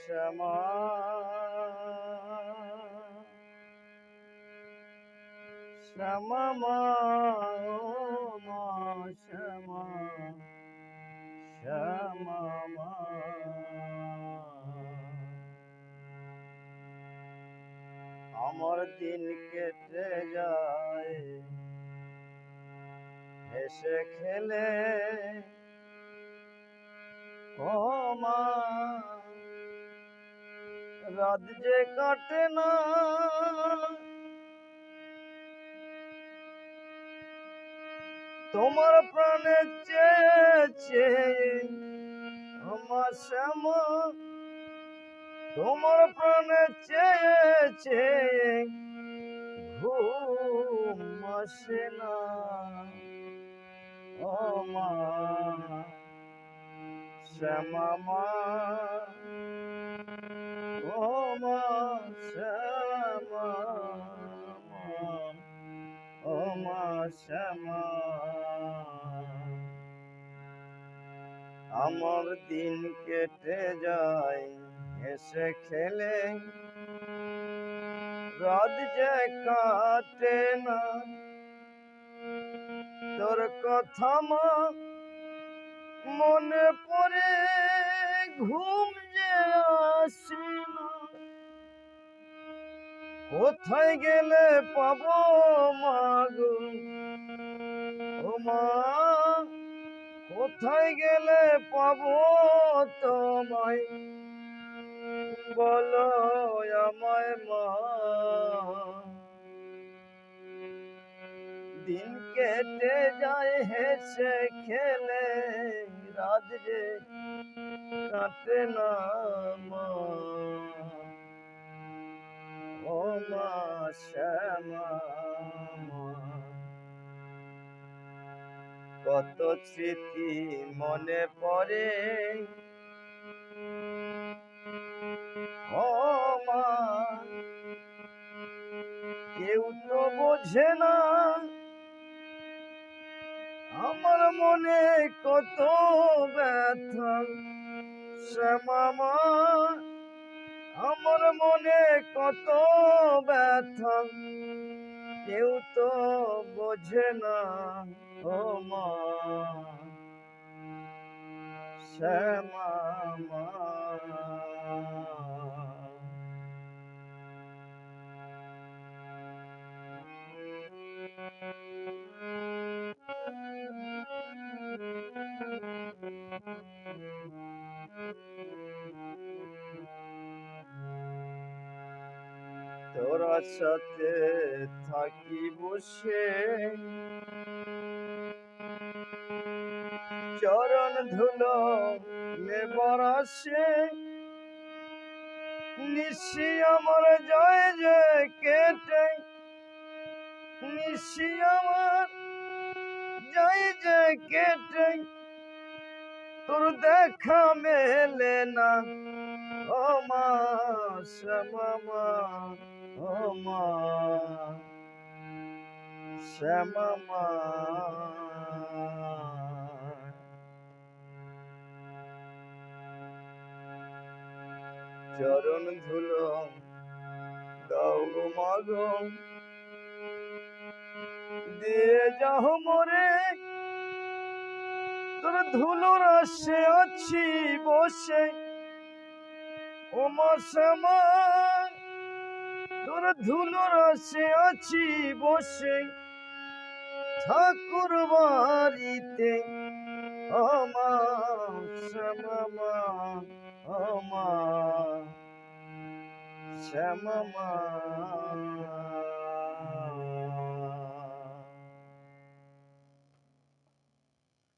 শ্যামা শ্যামা মা ও মা শ্যামা শ্যামা মা। আমার দিন কেটে যায় হেসে খেলে, ও মা রাত যে কাটে না, তোমার প্রাণে চেয়েছে আমার শ্যামা, তোমার প্রাণে চেয়েছে ঘুম আসে না, ও মা শ্যামা মা, ও মা শ্যামা মা, ও মা শ্যামা। আমার দিন কেটে যায় হেসে খেলে, রাত যে কাটে না, তোর কথা মা মনে পড়ে ঘুম যে আসে না। কোথায় গেলে পাবো মাগো, ও মা কোথায় গেলে পাবো তোমায়, বলো আমায় মা। দিন কেটে যায় হেসে খেলে, রাত যে কাটে না মা, ও মা শ্যামা মা। কত স্মৃতি মনে পড়ে, ও মা কেউ তো বোঝে না, আমার মনে কত ব্যথা শ্যামা মা, আমার মনে কত ব্যথা কেউ তো বোঝে না, ও মা শ্যামা মা। তোরা সাথে থাকি বসে, চরণ ধুলো নেবার আসে, নিশি আমার যায় যে কেটে, নিশি আমার যায় যে কেটে, তোর দেখা মেলে না, ও মা শ্যামা মা, ও মা শ্যামা মা। চরণ ধুলো দাও গো মাগো, দিয়ে যাও মোরে, তোর ধুলোর আসে আছি বসে, ও মা শ্যামা তোর ধুলোর আসে আছি বসে, ঠাকুর বাড়িতে, ও মা শ্যামা মা, ও মা শ্যামা মা।